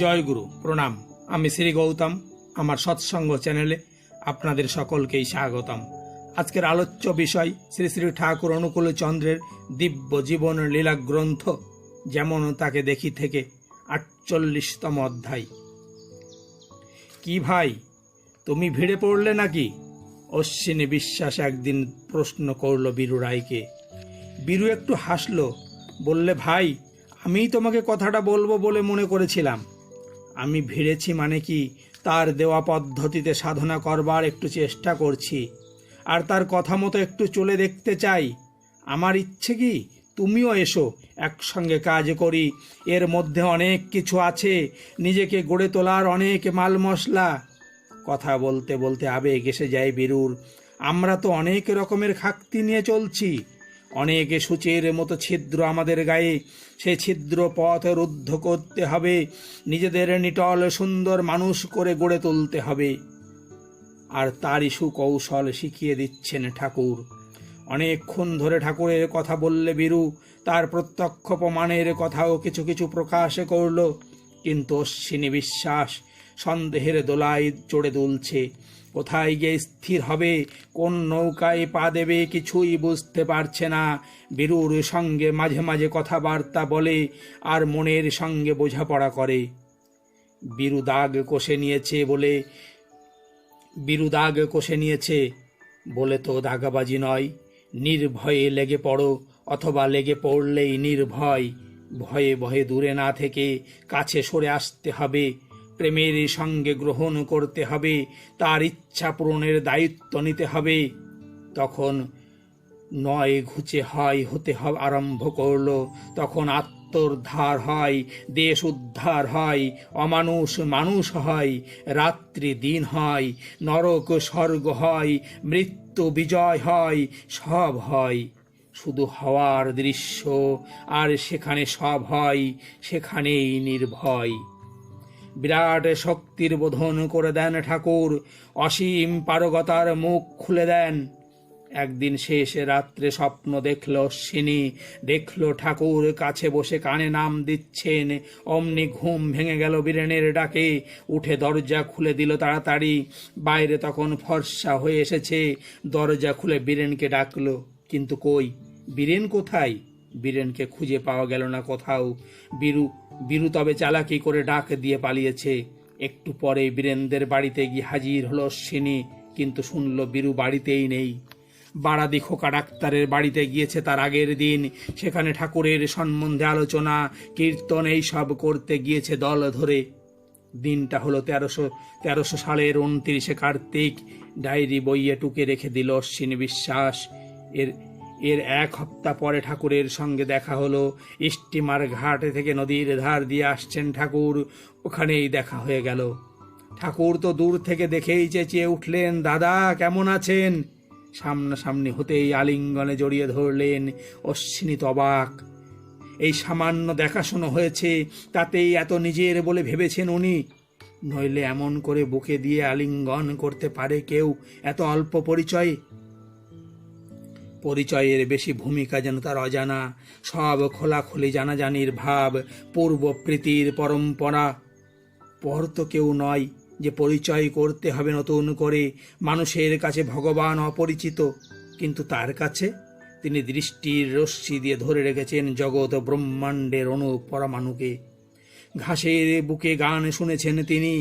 জয় গুরু প্রণাম। আমি শ্রী গৌতম। আমার সৎসঙ্গ চ্যানেলে আপনাদের সকলকেই স্বাগতম। আজকের আলোচ্য বিষয় শ্রী শ্রী ঠাকুর অনুকূল চন্দ্রের দিব্য জীবন লীলা গ্রন্থ যেমন তাকে দেখি থেকে ৪৮তম অধ্যায়। কি ভাই, তুমি ভিড়ে পড়লে নাকি? অশ্বিনী বিশ্বাস একদিন প্রশ্ন করল বীরু রায়কে। বীরু একটু হাসল, বললে, ভাই, আমিই তোমাকে কথাটা বলবো বলে মনে করেছিলাম। আমি ভিড়েছি মানে কি, তার দেওয়া পদ্ধতিতে সাধনা করবার একটু চেষ্টা করছি, আর তার কথা মতো একটু চলে দেখতে চাই। আমার ইচ্ছে কি তুমিও এসো, একসঙ্গে কাজ করি। এর মধ্যে অনেক কিছু আছে, নিজেকে গড়ে তোলার অনেক মাল মশলা। কথা বলতে বলতে আবেগ এসে যায় বীরুর। আমরা তো অনেক রকমের খাক্তি নিয়ে চলছি, অনেকে সূচের মতো ছিদ্র আমাদের গায়ে। সে ছিদ্র পথ রুদ্ধ করতে হবে, নিজেদের নিটল সুন্দর মানুষ করে গড়ে তুলতে হবে। আর তারই সুকৌশল শিখিয়ে দিচ্ছেন ঠাকুর। অনেকক্ষণ ধরে ঠাকুরের কথা বললে বীরু তার প্রত্যক্ষ প্রমাণের কথাও কিছু কিছু প্রকাশ করল, কিন্তু অশ্বিনী বিশ্বাস সন্দেহের দোলায় চড়ে দুলছে। কোথায় গিয়ে স্থির হবে, কোন নৌকায় পা দেবে, কিছুই বুঝতে পারছে না। বীরুর সঙ্গে মাঝে মাঝে কথাবার্তা বলে আর মনের সঙ্গে বোঝাপড়া করে। বীরু দাগ কষে নিয়েছে বলে তো দাগাবাজি নয়। নির্ভয়ে লেগে পড়ো, অথবা লেগে পড়লেই নির্ভয়। ভয়ে ভয়ে দূরে না থেকে কাছে সরে আসতে হবে, প্রেমের সঙ্গে গ্রহণ করতে হবে, তার ইচ্ছা পূরণের দায়িত্ব নিতে হবে। তখন নয় ঘুচে হতে আরম্ভ করলো, তখন আত্মোদ্ধার হয়, দেশ উদ্ধার হয়, অমানুষ মানুষ হয়, রাত্রি দিন হয়, নরক স্বর্গ হয়, মৃত্যু বিজয় হয়, সব হয়। শুধু হওয়ার দৃশ্য, আর সেখানে সব হয়, সেখানেই নির্ভয়। বিরাট শক্তির বোধন করে দেন ঠাকুর, অসীম পারগতার মুখ খুলে দেন। একদিন শেষ রাত্রে স্বপ্ন দেখল অশ্বিনী, দেখল ঠাকুর কাছে বসে কানে নাম দিচ্ছেন। অমনি ঘুম ভেঙে গেল বীরেনের ডাকে, উঠে দরজা খুলে দিল তাড়াতাড়ি। বাইরে তখন ফর্সা হয়ে এসেছে, দরজা খুলে বীরেনকে ডাকলো, কিন্তু কই, বীরেন কোথায়? বীরেনকে খুঁজে পাওয়া গেল না কোথাও। বীরু তবে চালাকি করে ডাক দিয়ে পালিয়েছে। একটু পরে বীরেনদের বাড়িতে গিয়ে হাজির হলো অশ্বিনী, কিন্তু শুনল বীরু বাড়িতেই নেই। বাড়াদি খোকা ডাক্তারের বাড়িতে গিয়েছে তার আগের দিন। সেখানে ঠাকুরের সম্বন্ধে আলোচনা কীর্তন এই সব করতে গিয়েছে দল ধরে। দিনটা হলো 1300 সালের 29শে কার্তিক। ডায়েরি বইয়ে টুকে রেখে দিল অশ্বিনী বিশ্বাস। এর 1 সপ্তাহ পরে ঠাকুরের সঙ্গে দেখা হলো। স্টিমার ঘাট থেকে নদীর ধার দিয়ে আসছেন ঠাকুর, ওখানেই দেখা হয়ে গেল। ঠাকুর তো দূর থেকে দেখেই চেঁচিয়ে উঠলেন, দাদা কেমন আছেন? সামনাসামনি হতেই আলিঙ্গনে জড়িয়ে ধরলেন। অশ্বিনী তো অবাক। এই সামান্য দেখাশোনা হয়েছে, তাতেই এত নিজের বলে ভেবেছেন উনি? নইলে এমন করে বুকে দিয়ে আলিঙ্গন করতে পারে কেউ এত অল্প পরিচয়ে? পরিচয়ের বেশি ভূমিকা যেন তার অজানা। সব খোলাখুলি জানাজানির ভাব, পূর্ব প্রীতির পরম্পরা। পর তো কেউ নয় যে পরিচয় করতে হবে নতুন করে। মানুষের কাছে ভগবান অপরিচিত, কিন্তু তার কাছে তিনি দৃষ্টির রশ্মি দিয়ে ধরে রেখেছেন জগৎ ব্রহ্মাণ্ডের অণু পরমাণুকে। ঘাসের বুকে গান শুনেছেন তিনি,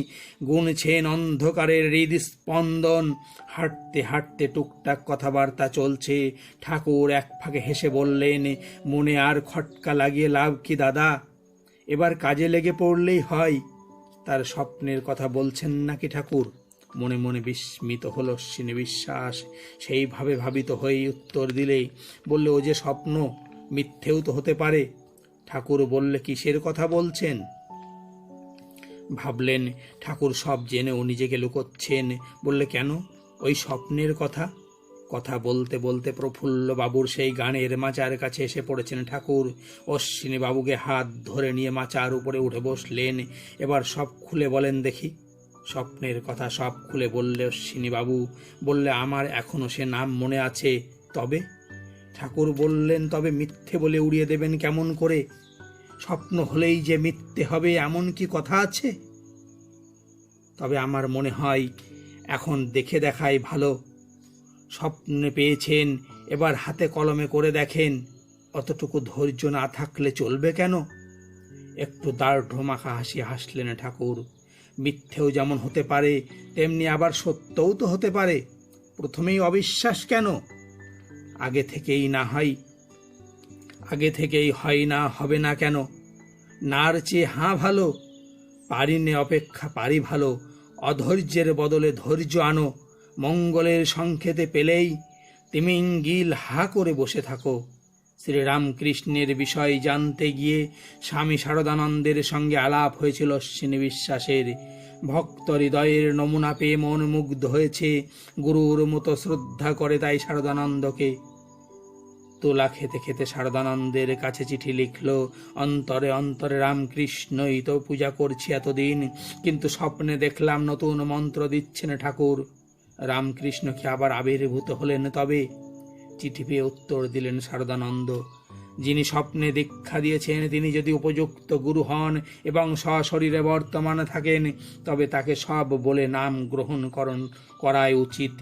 গুনছেন অন্ধকারের হৃদস্পন্দন। হাঁটতে হাঁটতে টুকটাক কথাবার্তা চলছে। ঠাকুর এক ফাঁকে হেসে বললেন, মনে আর খটকা লাগিয়ে লাভ কি দাদা, এবার কাজে লেগে পড়লেই হয়। তার স্বপ্নের কথা বলছেন নাকি ঠাকুর? মনে মনে বিস্মিত হল অশ্বিনী বিশ্বাস। সেইভাবে ভাবিত হয়েই উত্তর দিলে, বললে, ও যে স্বপ্ন, মিথ্যেও তো হতে পারে। ঠাকুর বললে, কিসের কথা বলছেন? ভাবলেন ঠাকুর সব জেনেও নিজেকে লুকোচ্ছেন। বললে, কেন, ওই স্বপ্নের কথা। কথা বলতে বলতে প্রফুল্ল বাবুর সেই গানের মাচার কাছে এসে পড়েছেন ঠাকুর। অশ্বিনী বাবুকে হাত ধরে নিয়ে মাচার উপরে উঠে বসলেন। এবার সব খুলে বলেন দেখি। স্বপ্নের কথা সব খুলে বললে অশ্বিনী বাবু। বললে, আমার এখনো সে নাম মনে আছে। তবে? ঠাকুর বললেন, তবে মিথ্যে বলে উড়িয়ে দেবেন কেমন করে? স্বপ্ন হলেই যে মিথ্যে হবে এমন কি কথা আছে? তবে আমার মনে হয় এখন দেখে দেখাই ভালো। স্বপ্নে পেয়েছেন, এবার হাতে কলমে করে দেখেন। অতটুকু ধৈর্য না থাকলে চলবে কেন? একটু দার্ঢ্য মাখা হাসি হাসলেন ঠাকুর। মিথ্যেও যেমন হতে পারে, তেমনি আবার সত্যও তো হতে পারে। প্রথমেই অবিশ্বাস কেন? আগে থেকেই হয় না, হবে না কেন? নার চেয়ে হাঁ ভালো, পারিনে অপেক্ষা পারি ভালো। অধৈর্যের বদলে ধৈর্য আনো, মঙ্গলের সংকেতে পেলেই তিমিঙ্গিল হা করে বসে থাকো। শ্রীরামকৃষ্ণের বিষয় জানতে গিয়ে স্বামী শারদানন্দের সঙ্গে আলাপ হয়েছিল অশ্বিনী বিশ্বাসের। ভক্ত হৃদয়ের নমুনা পেয়ে মন মুগ্ধ হয়েছে, গুরুর মতো শ্রদ্ধা করে তাই শারদানন্দকে। তোলা খেতে খেতে শারদানন্দের কাছে চিঠি লিখল, অন্তরে অন্তরে রামকৃষ্ণই তো পূজা করছি এতদিন, কিন্তু স্বপ্নে দেখলাম নতুন মন্ত্র দিচ্ছেন ঠাকুর। রামকৃষ্ণ কি আবার আবির্ভূত হলেন তবে? চিঠি পেয়ে উত্তর দিলেন শারদানন্দ, যিনি স্বপ্নে দীক্ষা দিয়েছেন তিনি যদি উপযুক্ত গুরু হন এবং সশরীরে বর্তমানে থাকেন, তবে তাকে সব বলে নাম গ্রহণ করাই উচিত।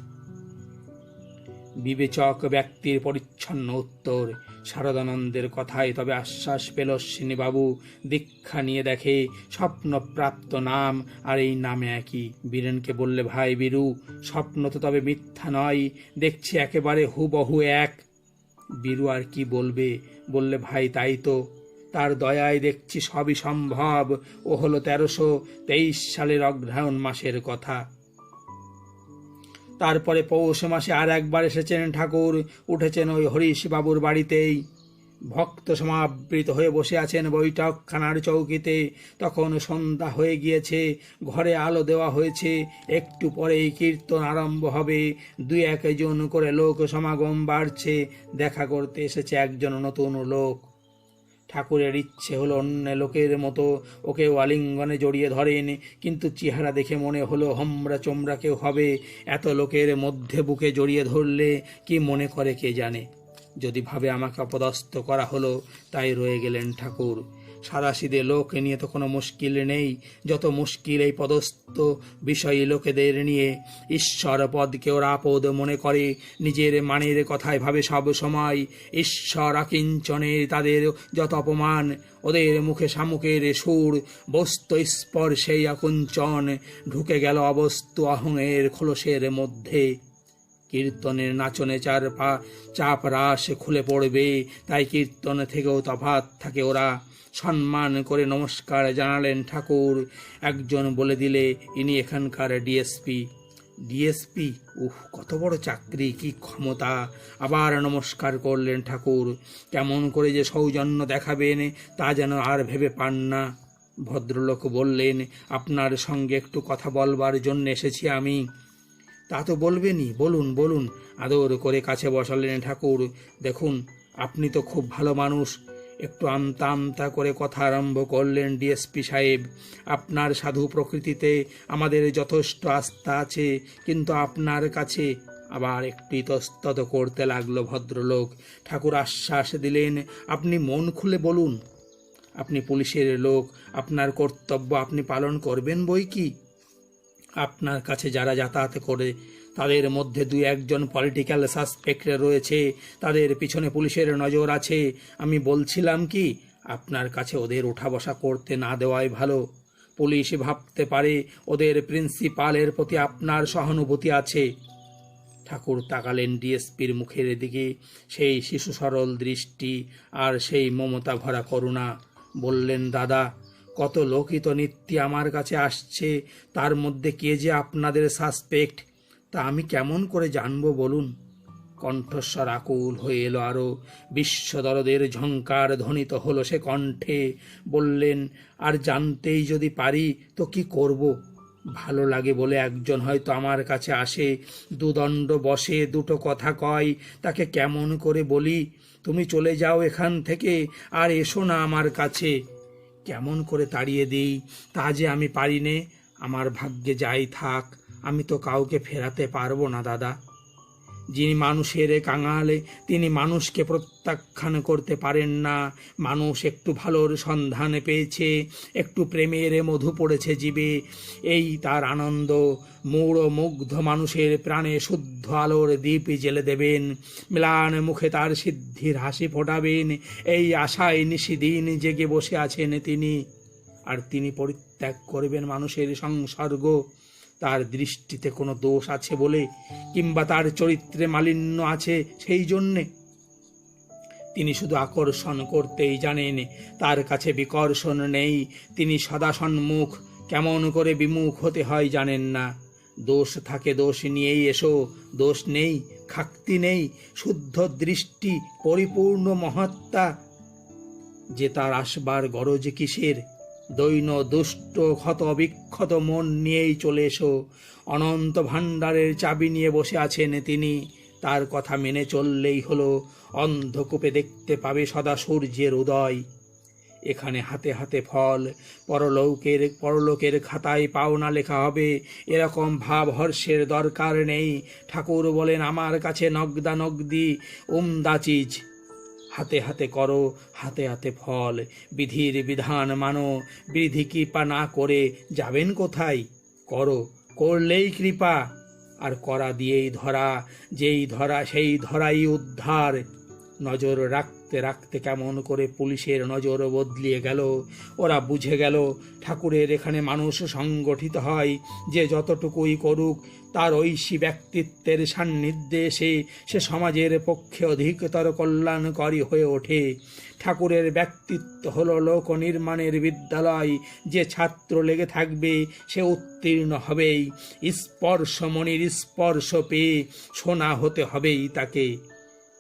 বিবেচক ব্যক্তির পরিচ্ছন্ন উত্তর। শারদানন্দের কথায় তবে আশ্বাস পেল অশ্বিনীবাবু। দীক্ষা নিয়ে দেখে স্বপ্নপ্রাপ্ত নাম আর এই নামে একই। বীরেনকে বললে, ভাই বীরু, স্বপ্ন তো তবে মিথ্যা নয়, দেখছি একেবারে হুবহু এক। বীরু আর কি বলবে, বললে, ভাই তাই তো, তার দয়ায় দেখছি সবই সম্ভব। ও হলো 1323 সালের অগ্রহায়ণ মাসের কথা। তারপরে পৌষ মাসে আর একবার এসেছেন ঠাকুর, উঠেছেন ওই হরিশ বাবুর বাড়িতেই। ভক্ত সমাবৃত হয়ে বসে আছেন বৈঠকখানার চৌকিতে। তখন সন্ধ্যা হয়ে গিয়েছে, ঘরে আলো দেওয়া হয়েছে। একটু পরেই কীর্তন আরম্ভ হবে। 2-1 জন করে লোক সমাগম বাড়ছে। দেখা করতে এসেছে একজন নতুন লোক। ঠাকুরের ইচ্ছে হলো অন্য লোকের মতো ওকে আলিঙ্গনে জড়িয়ে ধরেন, কিন্তু চেহারা দেখে মনে হলো হোমরা চোমরা কেউ হবে। এত লোকের মধ্যে বুকে জড়িয়ে ধরলে কি মনে করে কে জানে। যদি ভাবে আমাকে অপদস্থ করা হলো, তাই রয়ে গেলেন ঠাকুর। সাদাসিদে লোক নিয়ে তো কোনো মুশকিল নেই, যত মুশকিল এই পদস্থ বিষয়ী লোকেদের নিয়ে। ঈশ্বর পদকে ওরা আপদ মনে করে, নিজের মানের কথায় ভাবে সব সময়। ঈশ্বর আকিঞ্চনে তাদের যত অপমান, ওদের মুখে শামুকের সুর, বস্তু স্পর্শেই আকুঞ্চন, ঢুকে গেল অবস্তু অহংয়ের খোলসের মধ্যে। কীর্তনের নাচনে চাপ রাস খুলে পড়বে, তাই কীর্তন থেকেও তফাৎ থাকে ওরা। সম্মান করে নমস্কার জানালেন ঠাকুর। একজন বলে দিলে, ইনি এখানকার ডিএসপি। ডিএসপি, কত বড় চাকরি, কি ক্ষমতা! আবার নমস্কার করলেন ঠাকুর। কেমন করে যে সৌজন্য দেখাবেন তা যেন আর ভেবে পান না। ভদ্রলোক বললেন, আপনার সঙ্গে একটু কথা বলবার জন্য এসেছি আমি। তা তো বলবেনই, বলুন বলুন। আদর করে কাছে বসালেন ঠাকুর। দেখুন, আপনি তো খুব ভালো মানুষ। একটু আমতা আমতা করে কথা আরম্ভ করলেন ডিএসপি সাহেব। আপনার সাধু প্রকৃতিতে আমাদের যথেষ্ট আস্থা আছে, কিন্তু আপনার কাছে আবার একটু ইতস্তত করতে লাগলো ভদ্রলোক। ঠাকুর আশ্বাস দিলেন, আপনি মন খুলে বলুন। আপনি পুলিশের লোক, আপনার কর্তব্য আপনি পালন করবেন বই কি। আপনার কাছে যারা যাতায়াত করে তাদের মধ্যে 2-1 জন পলিটিক্যাল সাসপেক্ট রয়েছে, তাদের পিছনে পুলিশের নজর আছে। আমি বলছিলাম কি, আপনার কাছে ওদের ওঠা বসা করতে না দেওয়াই ভালো। পুলিশ ভাবতে পারে ওদের প্রিন্সিপালের প্রতি আপনার সহানুভূতি আছে। ঠাকুর তাকালেন ডিএসপির মুখের দিকে, সেই শিশু সরল দৃষ্টি আর সেই মমতা ভরা করুণা। বললেন, দাদা, কত লোকই তো নিত্য আমার কাছে আসছে, তার মধ্যে কে যে আপনাদের সাসপেক্ট তা আমি কেমন করে জানবো বলুন। কণ্ঠস্বর আকুল হয়ে এলো আরো। বিশ্বদরদের ঝঙ্কার ধ্বনিত হলো সে কণ্ঠে। বললেন, আর জানতেই যদি পারি তো কি করব? ভালো লাগে বলে একজন হয়তো আমার কাছে আসে, দুদণ্ড বসে, দুটো কথা কয়, তাকে কেমন করে বলি, তুমি চলে যাও এখান থেকে, আর এসো না আমার কাছে। কেমন করে তাড়িয়ে দিই তা যে আমি পারি নে। আমার ভাগ্যে যাই থাক, আমি তো কাউকে ফেরাতে পারবো না দাদা। যিনি মানুষের কাঙাল, তিনি মানুষকে প্রত্যাখ্যান করতে পারেন না। মানুষ একটু ভালোর সন্ধান পেয়েছে, একটু প্রেমের মধু পড়েছে জীবে, এই তার আনন্দ। মূঢ় মুগ্ধ মানুষের প্রাণে শুদ্ধ আলোর দীপ জেলে দেবেন, ম্লান মুখে তার সিদ্ধির হাসি ফোটাবেন, এই আশায় নিশিদিন জেগে বসে আছেন তিনি। আর তিনি পরিত্যাগ করবেন মানুষের সংসর্গ। তার দৃষ্টিতে কোনো দোষ আছে বলে, কিংবা তার চরিত্রে মালিন্য আছে সেই জন্যে? তিনি শুধু আকর্ষণ করতেই জানেন, তার কাছে বিকর্ষণ নেই। তিনি সদা সন্মুখ, কেমন করে বিমুখ হতে হয় জানেন না। দোষ থাকে দোষ নিয়েই এসো, দোষ নেই খাক্তি নেই, শুদ্ধ দৃষ্টি, পরিপূর্ণ মহাত্মা যে তার আসবার গরজ কিসের? দৈন দুষ্ট ক্ষত বিক্ষত মন নিয়েই চলে এসো। অনন্ত ভাণ্ডারের চাবি নিয়ে বসে আছেন তিনি, তার কথা মেনে চললেই হলো। অন্ধকূপে দেখতে পাবে সদা সূর্যের উদয়। এখানে হাতে হাতে ফল, পরলোকের খাতায় পাওনা লেখা হবে, এরকম ভাব হর্ষের দরকার নেই। ঠাকুর বলেন, আমার কাছে নগদা নগদি উমদা চিজ। হাতে হাতে করো, হাতে হাতে ফল। বিধির বিধান মানো, বিধি কৃপা না করে যাবেন কোথায়? করো, করলেই কৃপা, আর করা দিয়েই ধরা। যেই ধরা সেই ধরাই উদ্ধার। নজর রাখতে রাখতে কেমন করে পুলিশের নজর বদলিয়ে গেল। ওরা বুঝে গেল ঠাকুরের এখানে মানুষ সংগঠিত হয়, যে যতটুকুই করুক তার ঐশী ব্যক্তিত্বের সান্নিধ্যে এসে সে সমাজের পক্ষে অধিকতর কল্যাণকারী হয়ে ওঠে। ঠাকুরের ব্যক্তিত্ব হলো লোক নির্মাণের বিদ্যালয়। যে ছাত্র লেগে থাকবে সে উত্তীর্ণ হবেই। স্পর্শমণির স্পর্শ পেয়ে সোনা হতে হবেই তাকে।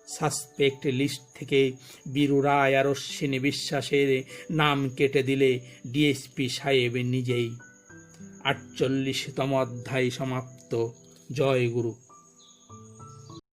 সাসপেক্ট লিস্ট থেকে বীরু রায় আর অশ্বিনী বিশ্বাসের নাম কেটে দিলে ডিএসপি সাহেব নিজেই। 48তম অধ্যায় সমাপ্ত। জয় গুরু।